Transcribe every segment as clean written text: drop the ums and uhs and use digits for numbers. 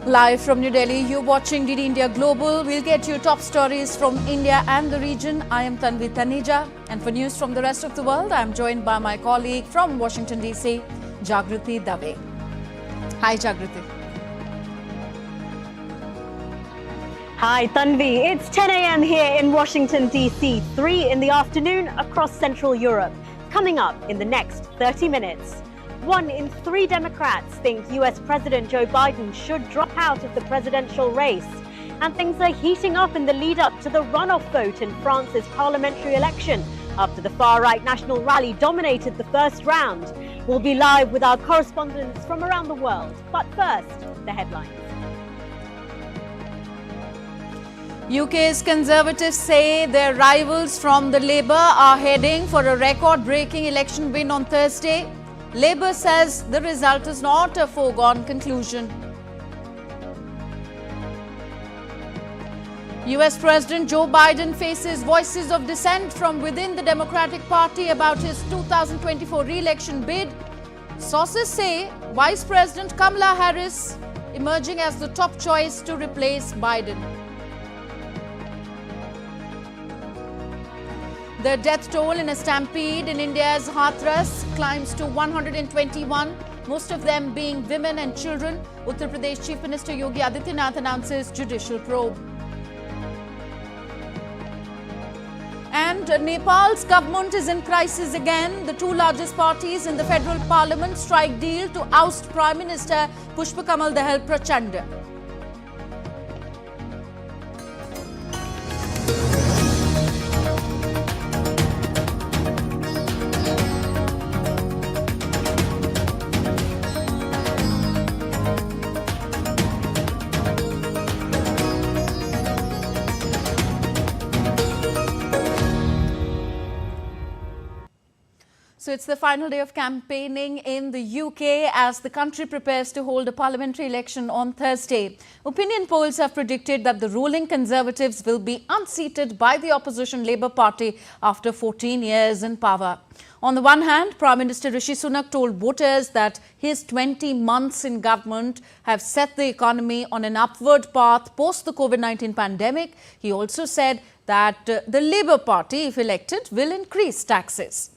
Live from New Delhi, you're watching DD India Global. We'll get you top stories from India and the region. I am Tanvi Taneja, and for news from the rest of the world, I'm joined by my colleague from Washington DC, Jagriti Dave. Hi, Jagriti. Hi, Tanvi. It's 10 a.m. here in Washington, D.C., 3 in the afternoon across Central Europe. Coming up in the next 30 minutes. 1 in 3 Democrats think US President Joe Biden should drop out of the presidential race. And things are heating up in the lead-up to the runoff vote in France's parliamentary election after the far-right national rally dominated the first round. We'll be live with our correspondents from around the world. But first, the headlines. UK's Conservatives say their rivals from the Labour are heading for a record-breaking election win on Thursday. Labour says the result is not a foregone conclusion. US President Joe Biden faces voices of dissent from within the Democratic Party about his 2024 re-election bid. Sources say Vice President Kamala Harris emerging as the top choice to replace Biden. The death toll in a stampede in India's Hathras climbs to 121, most of them being women and children. Uttar Pradesh Chief Minister Yogi Adityanath announces judicial probe. And Nepal's government is in crisis again. The 2 largest parties in the federal parliament strike deal to oust Prime Minister Prasar Prachanda. So it's the final day of campaigning in the UK as the country prepares to hold a parliamentary election on Thursday. Opinion polls have predicted that the ruling Conservatives will be unseated by the opposition Labour Party after 14 years in power. On the one hand, Prime Minister Rishi Sunak told voters that his 20 months in government have set the economy on an upward path post the COVID-19 pandemic. He also said that the Labour Party, if elected, will increase taxes.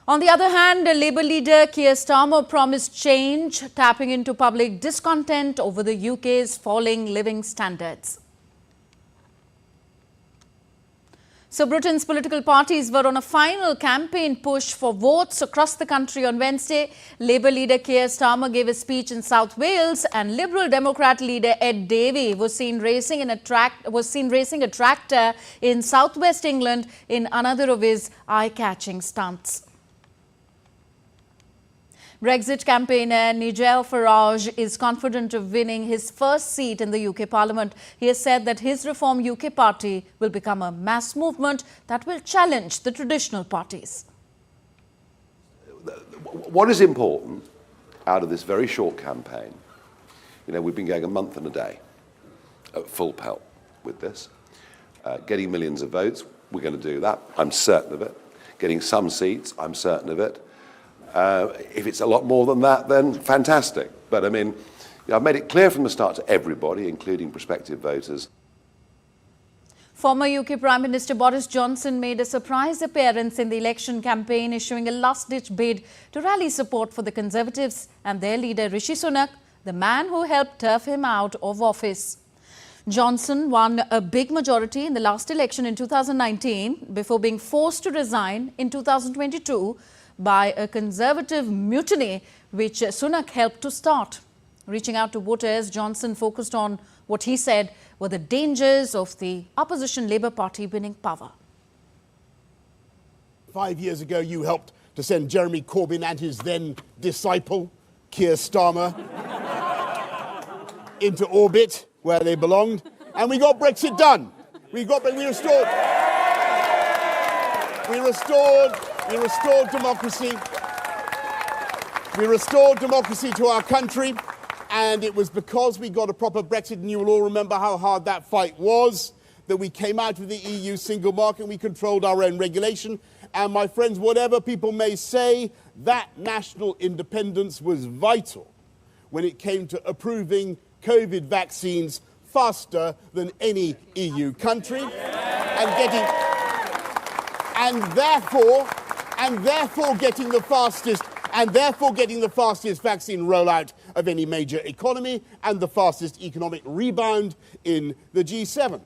On the other hand, Labour leader Keir Starmer promised change, tapping into public discontent over the UK's falling living standards. So Britain's political parties were on a final campaign push for votes across the country on Wednesday. Labour leader Keir Starmer gave a speech in South Wales, and Liberal Democrat leader Ed Davey was seen racing a tractor in southwest England in another of his eye-catching stunts. Brexit campaigner Nigel Farage is confident of winning his first seat in the UK Parliament. He has said that his Reform UK party will become a mass movement that will challenge the traditional parties. What is important out of this very short campaign, we've been going a month and a day at full pelt with this, getting millions of votes, we're going to do that, I'm certain of it. Getting some seats, I'm certain of it. If it's a lot more than that, then fantastic. But I've made it clear from the start to everybody, including prospective voters. Former UK Prime Minister Boris Johnson made a surprise appearance in the election campaign, issuing a last-ditch bid to rally support for the Conservatives and their leader Rishi Sunak, the man who helped turf him out of office. Johnson won a big majority in the last election in 2019 before being forced to resign in 2022 by a Conservative mutiny which Sunak helped to start. Reaching out to voters, Johnson focused on what he said were the dangers of the opposition Labour Party winning power. 5 years ago, you helped to send Jeremy Corbyn and his then disciple, Keir Starmer, into orbit where they belonged, and we got Brexit done. We restored democracy. We restored democracy to our country, and it was because we got a proper Brexit, and you will all remember how hard that fight was, that we came out of the EU single market, we controlled our own regulation. And my friends, whatever people may say, that national independence was vital when it came to approving COVID vaccines faster than any EU country, and therefore getting the fastest vaccine rollout of any major economy and the fastest economic rebound in the G7.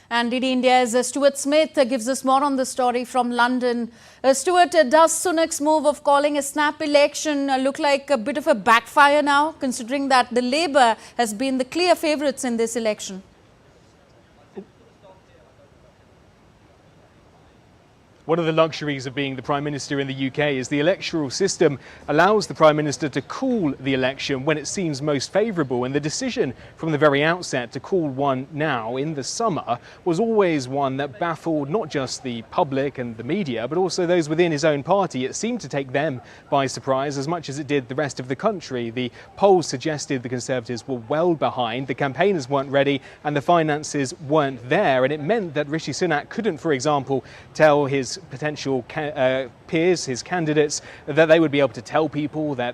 And in India's Stuart Smith gives us more on the story from London. Stuart, does Sunak's move of calling a snap election look like a bit of a backfire now, considering that the Labour has been the clear favourites in this election? One of the luxuries of being the Prime Minister in the UK is the electoral system allows the Prime Minister to call the election when it seems most favourable, and the decision from the very outset to call one now in the summer was always one that baffled not just the public and the media but also those within his own party. It seemed to take them by surprise as much as it did the rest of the country. The polls suggested the Conservatives were well behind, the campaigners weren't ready and the finances weren't there, and it meant that Rishi Sunak couldn't, for example, tell his potential peers, his candidates, that they would be able to tell people that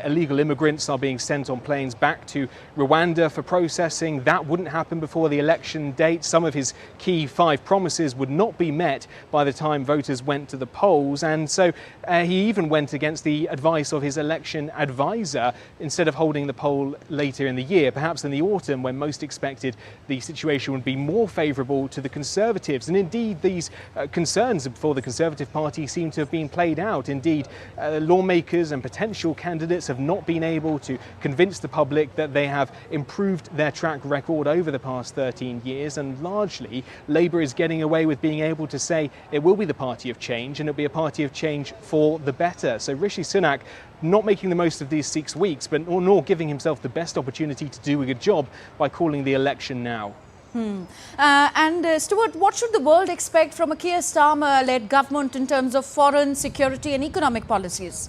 illegal immigrants are being sent on planes back to Rwanda for processing. That wouldn't happen before the election date. Some of his key 5 promises would not be met by the time voters went to the polls, and so he even went against the advice of his election advisor instead of holding the poll later in the year, perhaps in the autumn when most expected the situation would be more favourable to the Conservatives. And indeed these concerns for the Conservative Party seem to have been played out. Indeed, lawmakers and potential candidates have not been able to convince the public that they have improved their track record over the past 13 years, and largely Labour is getting away with being able to say it will be the party of change, and it'll be a party of change for the better. So Rishi Sunak not making the most of these 6 weeks, but nor giving himself the best opportunity to do a good job by calling the election now. Stuart, what should the world expect from a Keir Starmer-led government in terms of foreign, security and economic policies?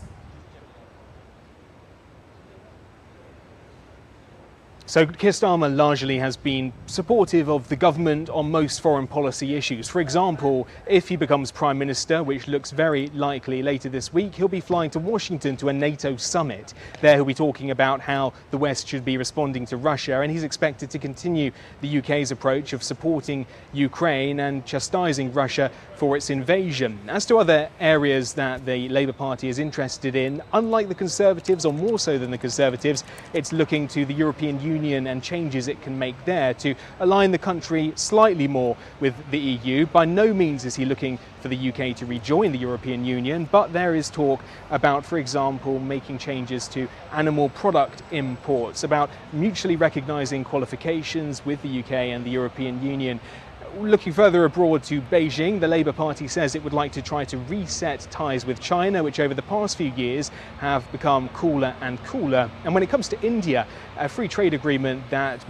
So Keir Starmer largely has been supportive of the government on most foreign policy issues. For example, if he becomes Prime Minister, which looks very likely later this week, he'll be flying to Washington to a NATO summit. There he'll be talking about how the West should be responding to Russia, and he's expected to continue the UK's approach of supporting Ukraine and chastising Russia for its invasion. As to other areas that the Labour Party is interested in, unlike the Conservatives, or more so than the Conservatives, it's looking to the European Union and changes it can make there to align the country slightly more with the EU. By no means is he looking for the UK to rejoin the European Union, but there is talk about, for example, making changes to animal product imports, about mutually recognising qualifications with the UK and the European Union. Looking further abroad to Beijing, the Labour Party says it would like to try to reset ties with China, which over the past few years have become cooler and cooler. And when it comes to India, a free trade agreement that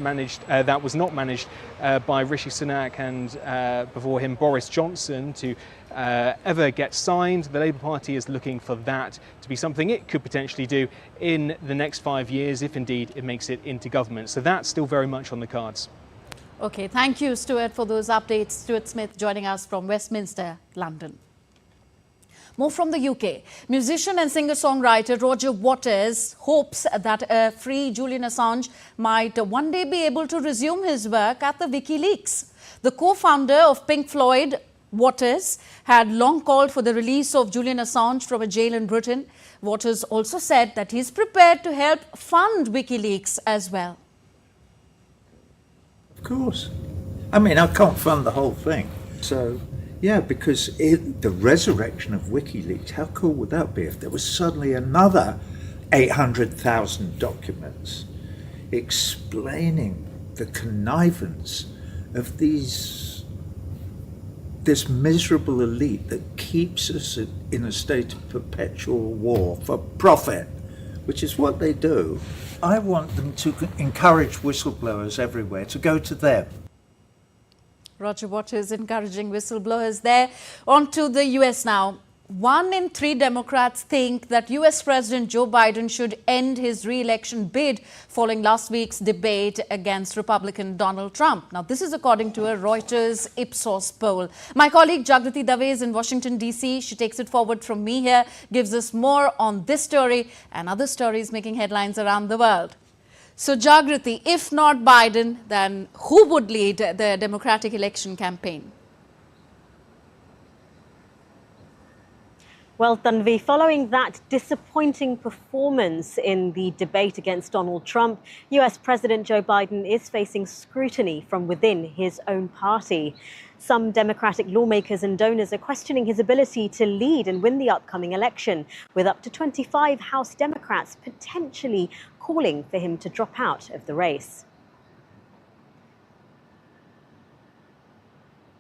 was not managed by Rishi Sunak and before him Boris Johnson to ever get signed, the Labour Party is looking for that to be something it could potentially do in the next 5 years, if indeed it makes it into government. So that's still very much on the cards. Okay, thank you, Stuart, for those updates. Stuart Smith joining us from Westminster, London. More from the UK. Musician and singer-songwriter Roger Waters hopes that a free Julian Assange might one day be able to resume his work at the WikiLeaks. The co-founder of Pink Floyd, Waters, had long called for the release of Julian Assange from a jail in Britain. Waters also said that he's prepared to help fund WikiLeaks as well. Of course. I mean, I can't fund the whole thing. So, yeah, because the resurrection of WikiLeaks, how cool would that be if there was suddenly another 800,000 documents explaining the connivance of this miserable elite that keeps us in a state of perpetual war for profit, which is what they do. I want them to encourage whistleblowers everywhere to go to them. Roger Waters encouraging whistleblowers there. On to the US now. 1 in 3 Democrats think that US President Joe Biden should end his re-election bid following last week's debate against Republican Donald Trump. Now, this is according to a Reuters Ipsos poll. My colleague Jagrati Dave is in Washington, D.C. She takes it forward from me here, gives us more on this story and other stories making headlines around the world. So, Jagriti, if not Biden, then who would lead the Democratic election campaign? Well, Tanvi, following that disappointing performance in the debate against Donald Trump, US President Joe Biden is facing scrutiny from within his own party. Some Democratic lawmakers and donors are questioning his ability to lead and win the upcoming election, with up to 25 House Democrats potentially calling for him to drop out of the race.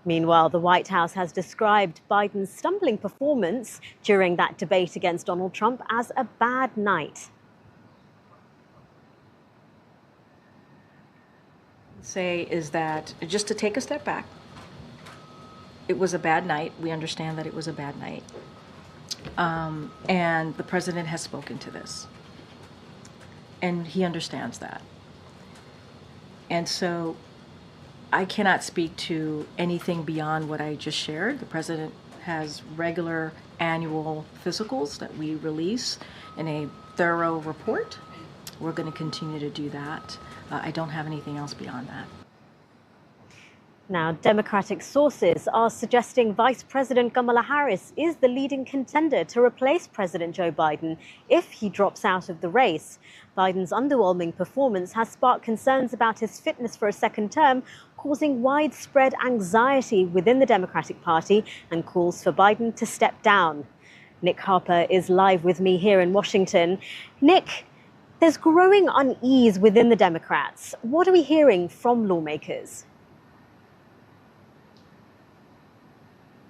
Meanwhile, the White House has described Biden's stumbling performance during that debate against Donald Trump as a bad night. Say is that, just to take a step back, it was a bad night. We understand that it was a bad night. And the president has spoken to this. And he understands that. And so I cannot speak to anything beyond what I just shared. The president has regular annual physicals that we release in a thorough report. We're going to continue to do that. I don't have anything else beyond that. Now, Democratic sources are suggesting Vice President Kamala Harris is the leading contender to replace President Joe Biden if he drops out of the race. Biden's underwhelming performance has sparked concerns about his fitness for a second term, causing widespread anxiety within the Democratic Party and calls for Biden to step down. Nick Harper is live with me here in Washington. Nick, there's growing unease within the Democrats. What are we hearing from lawmakers?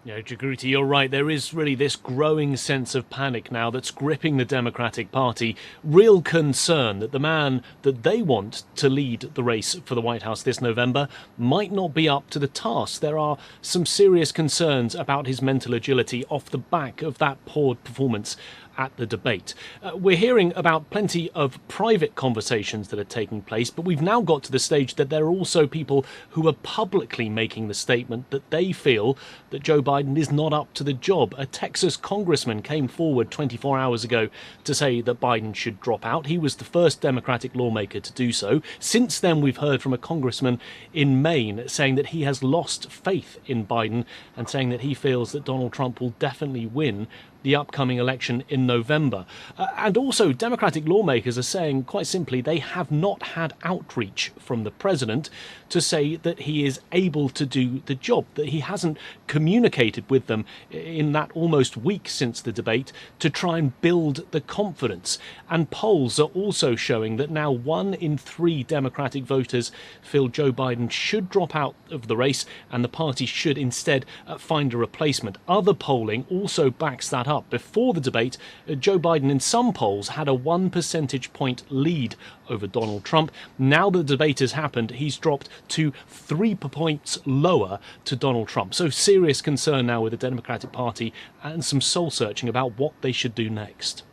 Yeah, Jagriti, you're right. There is really this growing sense of panic now that's gripping the Democratic Party. Real concern that the man that they want to lead the race for the White House this November might not be up to the task. There are some serious concerns about his mental agility off the back of that poor performance at the debate. We're hearing about plenty of private conversations that are taking place, but we've now got to the stage that there are also people who are publicly making the statement that they feel that Joe Biden is not up to the job. A Texas congressman came forward 24 hours ago to say that Biden should drop out. He was the first Democratic lawmaker to do so. Since then, we've heard from a congressman in Maine saying that he has lost faith in Biden and saying that he feels that Donald Trump will definitely win the upcoming election in November. And also, Democratic lawmakers are saying, quite simply, they have not had outreach from the president to say that he is able to do the job, that he hasn't communicated with them in that almost week since the debate to try and build the confidence. And polls are also showing that now 1 in 3 Democratic voters feel Joe Biden should drop out of the race and the party should instead find a replacement. Other polling also backs that up. Before the debate, Joe Biden in some polls had a 1 percentage point lead over Donald Trump. Now the debate has happened, he's dropped to 3 points lower to Donald Trump. So serious concern now with the Democratic Party and some soul searching about what they should do next.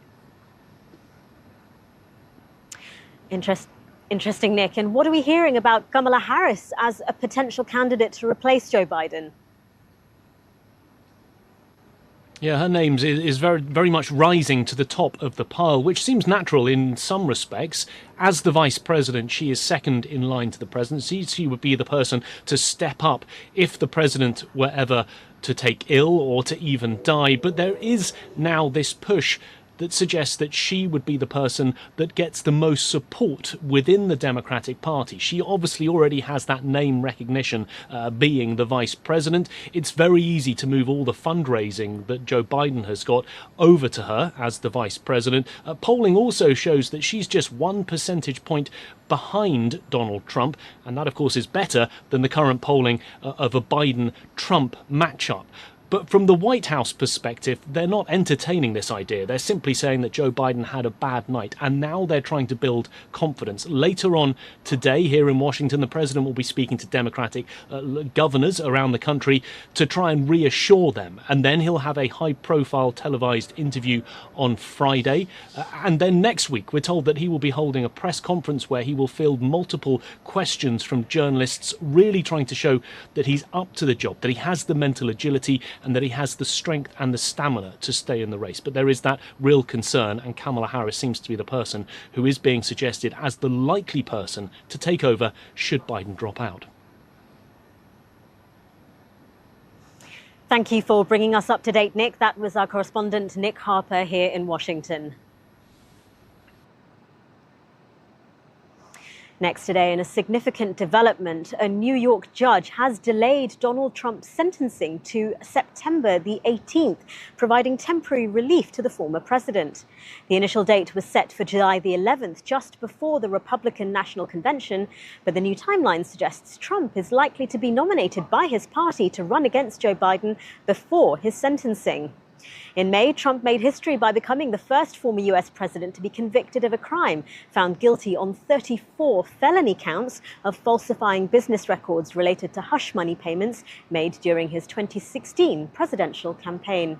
Interesting, Nick. And what are we hearing about Kamala Harris as a potential candidate to replace Joe Biden? Yeah, her name is very much rising to the top of the pile, which seems natural in some respects. As the vice president, she is second in line to the presidency. She would be the person to step up if the president were ever to take ill or to even die. But there is now this push that suggests that she would be the person that gets the most support within the Democratic Party. She obviously already has that name recognition being the vice president. It's very easy to move all the fundraising that Joe Biden has got over to her as the vice president. Polling also shows that she's just 1 percentage point behind Donald Trump, and that of course is better than the current polling of a Biden-Trump matchup. But from the White House perspective, they're not entertaining this idea. They're simply saying that Joe Biden had a bad night, and now they're trying to build confidence. Later on today, here in Washington, the president will be speaking to Democratic governors around the country to try and reassure them. And then he'll have a high-profile televised interview on Friday. And then next week, we're told that he will be holding a press conference where he will field multiple questions from journalists, really trying to show that he's up to the job, that he has the mental agility, and that he has the strength and the stamina to stay in the race. But there is that real concern, and Kamala Harris seems to be the person who is being suggested as the likely person to take over should Biden drop out. Thank you for bringing us up to date, Nick. That was our correspondent, Nick Harper, here in Washington. Next today, in a significant development, a New York judge has delayed Donald Trump's sentencing to September the 18th, providing temporary relief to the former president. The initial date was set for July the 11th, just before the Republican National Convention, but the new timeline suggests Trump is likely to be nominated by his party to run against Joe Biden before his sentencing. In May, Trump made history by becoming the first former US president to be convicted of a crime, found guilty on 34 felony counts of falsifying business records related to hush money payments made during his 2016 presidential campaign.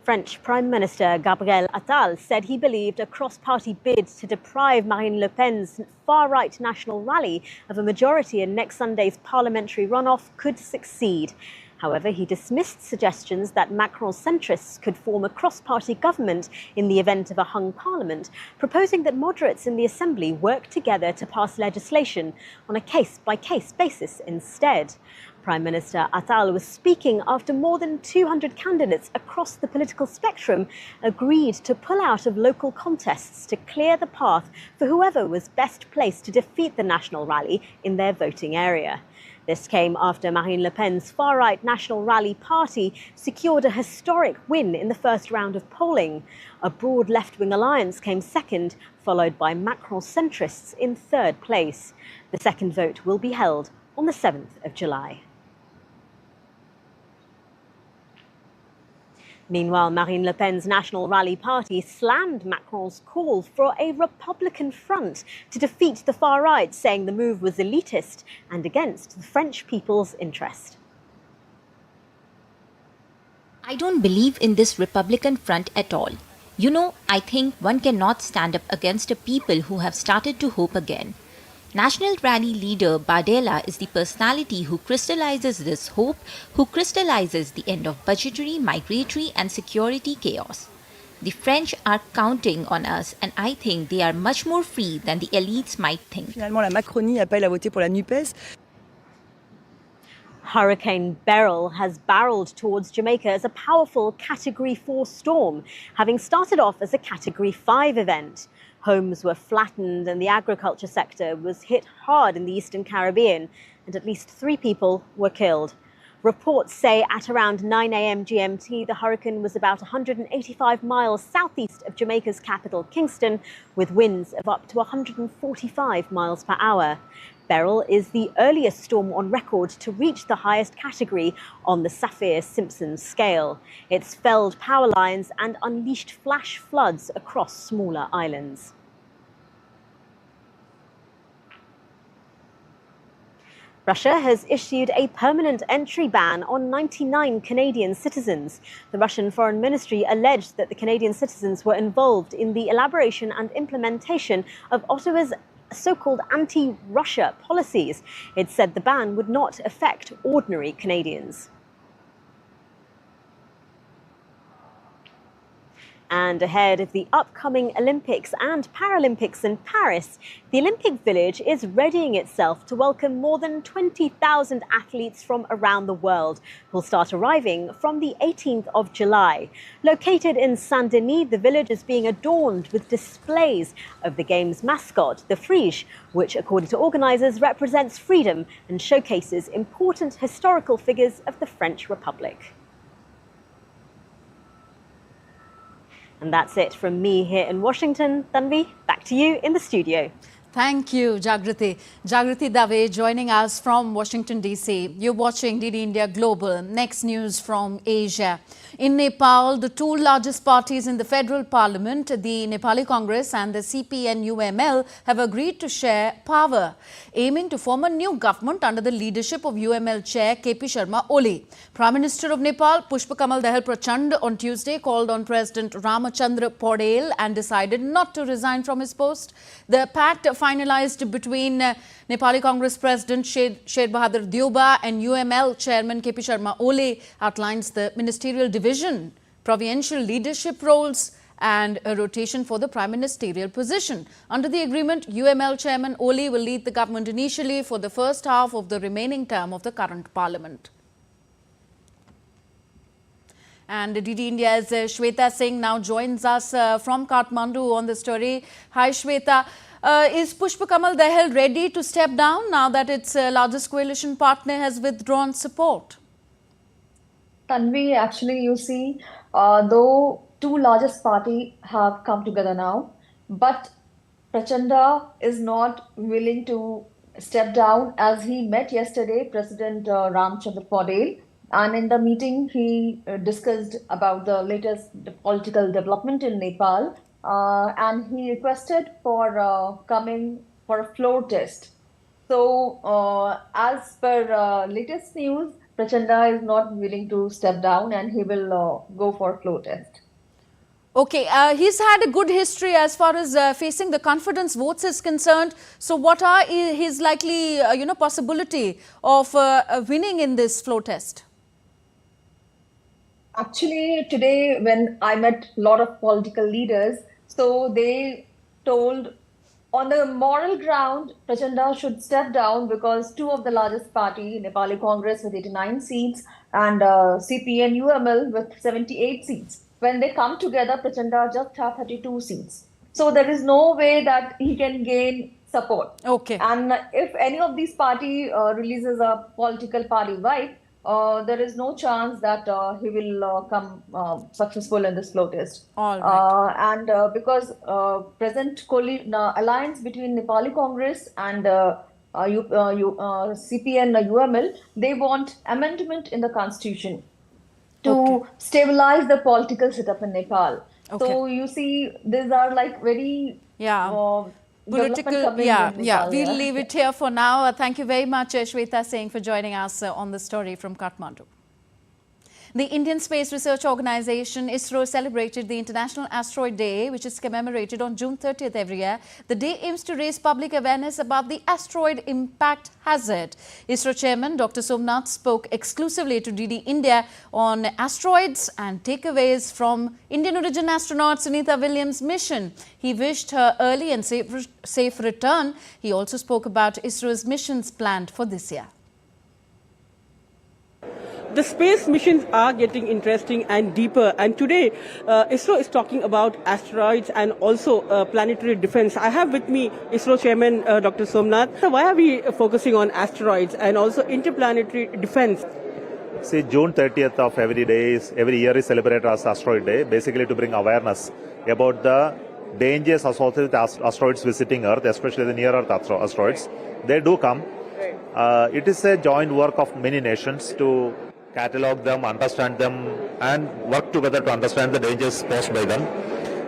French Prime Minister Gabriel Attal said he believed a cross-party bid to deprive Marine Le Pen's far-right national rally of a majority in next Sunday's parliamentary runoff could succeed. However, he dismissed suggestions that Macron's centrists could form a cross-party government in the event of a hung parliament, proposing that moderates in the assembly work together to pass legislation on a case-by-case basis instead. Prime Minister Attal was speaking after more than 200 candidates across the political spectrum agreed to pull out of local contests to clear the path for whoever was best placed to defeat the national rally in their voting area. This came after Marine Le Pen's far-right National Rally Party secured a historic win in the first round of polling. A broad left-wing alliance came second, followed by Macron centrists in third place. The second vote will be held on the 7th of July. Meanwhile, Marine Le Pen's National Rally Party slammed Macron's call for a Republican front to defeat the far right, saying the move was elitist and against the French people's interest. I don't believe in this Republican front at all. You know, I think one cannot stand up against a people who have started to hope again. National Rally leader Bardella is the personality who crystallizes this hope, who crystallizes the end of budgetary, migratory and security chaos. The French are counting on us and I think they are much more free than the elites might think. Finalement, la Macronie appelle à voter pour la NUPES. Hurricane Beryl has barreled towards Jamaica as a powerful Category 4 storm, having started off as a Category 5 event. Homes were flattened and the agriculture sector was hit hard in the Eastern Caribbean, and at least 3 people were killed. Reports say at around 9 a.m. GMT, the hurricane was about 185 miles southeast of Jamaica's capital, Kingston, with winds of up to 145 miles per hour. Beryl is the earliest storm on record to reach the highest category on the Saffir-Simpson scale. It's felled power lines and unleashed flash floods across smaller islands. Russia has issued a permanent entry ban on 99 Canadian citizens. The Russian Foreign Ministry alleged that the Canadian citizens were involved in the elaboration and implementation of Ottawa's so-called anti-Russia policies. It said the ban would not affect ordinary Canadians. And ahead of the upcoming Olympics and Paralympics in Paris, the Olympic Village is readying itself to welcome more than 20,000 athletes from around the world, who'll start arriving from the 18th of July. Located in Saint-Denis, the village is being adorned with displays of the game's mascot, the Frige, which, according to organisers, represents freedom and showcases important historical figures of the French Republic. And that's it from me here in Washington. Tanvi, back to you in the studio. Thank you, Jagriti. Jagriti Dave joining us from Washington, D.C. You're watching DD India Global. Next news from Asia. In Nepal, the 2 largest parties in the federal parliament, the Nepali Congress and the CPN-UML, have agreed to share power, aiming to form a new government under the leadership of UML chair KP Sharma Oli. Prime Minister of Nepal, Pushpakamal Prachanda, on Tuesday called on President Ramachandra Paudel and decided not to resign from his post. The pact finalized between Nepali Congress President Sher Bahadur Deuba and UML Chairman KP Sharma Ole outlines the ministerial division, provincial leadership roles and a rotation for the prime ministerial position. Under the agreement, UML Chairman Ole will lead the government initially for the first half of the remaining term of the current parliament. And DD India's Shweta Singh now joins us from Kathmandu on the story. Hi Shweta, is Pushpa Kamal Dahal ready to step down now that its largest coalition partner has withdrawn support? Tanvi, actually you see, though two largest parties have come together now, but Prachanda is not willing to step down as he met yesterday President Ramchandra Paudel, and in the meeting he discussed about the latest political development in Nepal, and he requested for coming for a floor test. So as per latest news, Prachanda is not willing to step down and he will go for a floor test. Okay, he's had a good history as far as facing the confidence votes is concerned. So what are his likely, possibility of winning in this floor test? Actually, today when I met a lot of political leaders, so they told on the moral ground, Prachanda should step down because two of the largest party, Nepali Congress with 89 seats and CP and UML with 78 seats. When they come together, Prachanda just have 32 seats. So there is no way that he can gain support. Okay. And if any of these party releases a political party vibe, there is no chance that he will come successful in this floor test. All right. And because present alliance between Nepali Congress and CP and UML, they want amendment in the constitution to stabilize the political setup in Nepal. Okay. So you see, these are like very political, we'll leave it here for now. Thank you very much, Shweta Singh, for joining us on the story from Kathmandu. The Indian Space Research Organisation ISRO celebrated the International Asteroid Day, which is commemorated on June 30th every year. The day aims to raise public awareness about the asteroid impact hazard. ISRO Chairman Dr. Somnath spoke exclusively to DD India on asteroids and takeaways from Indian origin astronaut Sunita Williams' mission. He wished her early and safe return. He also spoke about ISRO's missions planned for this year. The space missions are getting interesting and deeper, and today ISRO is talking about asteroids and also planetary defense. I have with me ISRO Chairman Dr. Somnath. Why are we focusing on asteroids and also interplanetary defense? See, June 30th of every year is celebrated as Asteroid Day, basically to bring awareness about the dangers associated with asteroids visiting Earth, especially the near-Earth asteroids. They do come. It is a joint work of many nations to catalog them, understand them, and work together to understand the dangers posed by them.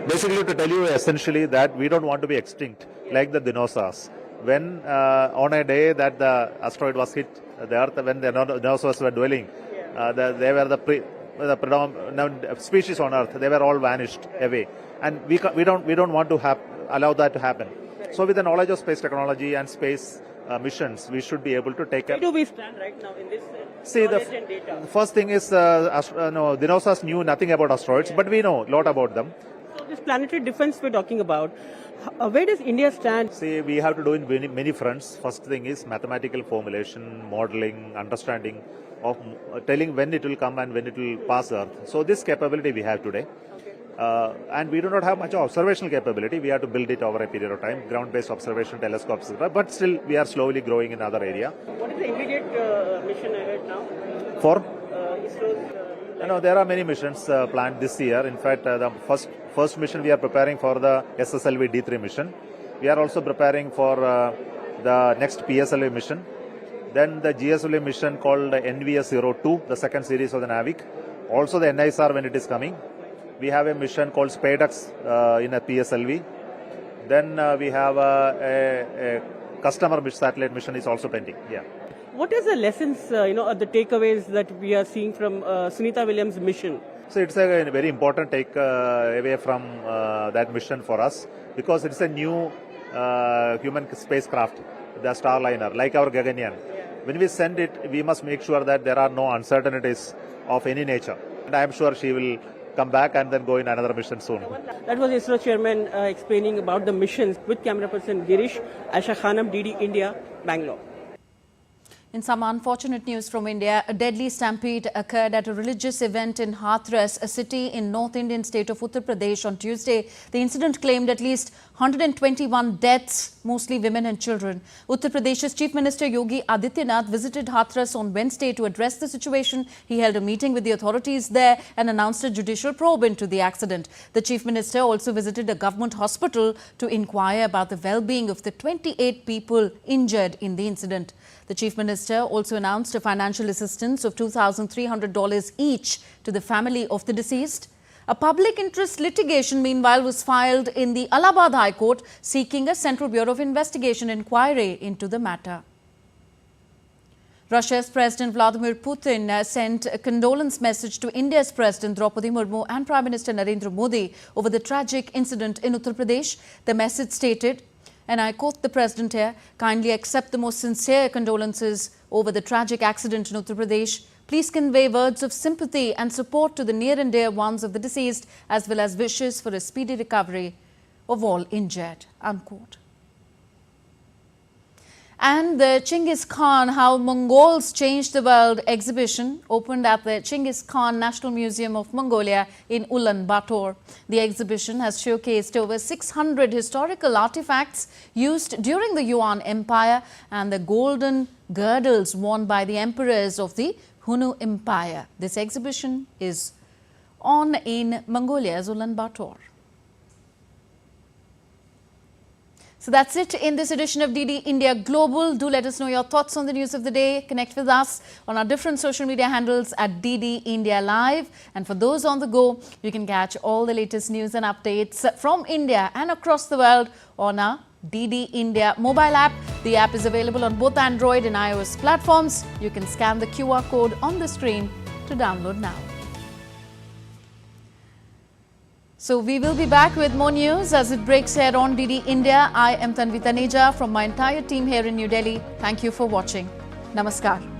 Basically, to tell you essentially that we don't want to be extinct like the dinosaurs. When on a day that the asteroid was hit the Earth, when the dinosaurs were dwelling, they were the predominant species on Earth. They were all vanished away, and we don't want to allow that to happen. So, with the knowledge of space technology and space missions, we should be able to take Where do we stand right now in this knowledge and data? The first thing is dinosaurs knew nothing about asteroids, but we know a lot about them. So this planetary defense we're talking about, where does India stand? See, we have to do in many fronts. First thing is mathematical formulation, modeling, understanding of telling when it will come and when it will pass Earth. So this capability we have today. And we do not have much observational capability. We have to build it over a period of time, ground-based observation telescopes, but still we are slowly growing in other area. What is the immediate mission ahead now? For? ISRO's... there are many missions planned this year. In fact, the first mission we are preparing for the SSLV D3 mission. We are also preparing for the next PSLV mission. Then the GSLV mission called NVS-02, the second series of the NAVIC. Also the NISR when it is coming. We have a mission called SPADEX in a PSLV. Then we have a customer satellite mission is also pending. Yeah. What is the lessons, the takeaways that we are seeing from Sunita Williams' mission? So it's a very important take away from that mission for us, because it's a new human spacecraft, the Starliner, like our Gaganyaan. When we send it, we must make sure that there are no uncertainties of any nature. And I am sure she will come back and then go in another mission soon. That was ISRO chairman explaining about the missions with camera person Girish, Asha Khanam, DD India, Bangalore. In some unfortunate news from India, a deadly stampede occurred at a religious event in Hathras, a city in North Indian state of Uttar Pradesh on Tuesday. The incident claimed at least 121 deaths, mostly women and children. Uttar Pradesh's Chief Minister Yogi Adityanath visited Hathras on Wednesday to address the situation. He held a meeting with the authorities there and announced a judicial probe into the accident. The Chief Minister also visited a government hospital to inquire about the well-being of the 28 people injured in the incident. The Chief Minister also announced a financial assistance of $2,300 each to the family of the deceased. A public interest litigation, meanwhile, was filed in the Allahabad High Court seeking a Central Bureau of Investigation inquiry into the matter. Russia's President Vladimir Putin sent a condolence message to India's President Draupadi Murmu and Prime Minister Narendra Modi over the tragic incident in Uttar Pradesh. The message stated, and I quote the President here, "Kindly accept the most sincere condolences over the tragic accident in Uttar Pradesh. Please convey words of sympathy and support to the near and dear ones of the deceased, as well as wishes for a speedy recovery of all injured." Unquote. And the Chinggis Khan, How Mongols Changed the World exhibition opened at the Chinggis Khan National Museum of Mongolia in Ulaanbaatar. The exhibition has showcased over 600 historical artifacts used during the Yuan Empire and the golden girdles worn by the emperors of the Hunnu Empire. This exhibition is on in Mongolia's Ulaanbaatar. So that's it in this edition of DD India Global. Do let us know your thoughts on the news of the day. Connect with us on our different social media handles at DD India Live. And for those on the go, you can catch all the latest news and updates from India and across the world on our DD India mobile app. The app is available on both Android and iOS platforms. You can scan the QR code on the screen to download now. So we will be back with more news as it breaks here on DD India. I am Tanvi Taneja from my entire team here in New Delhi. Thank you for watching. Namaskar.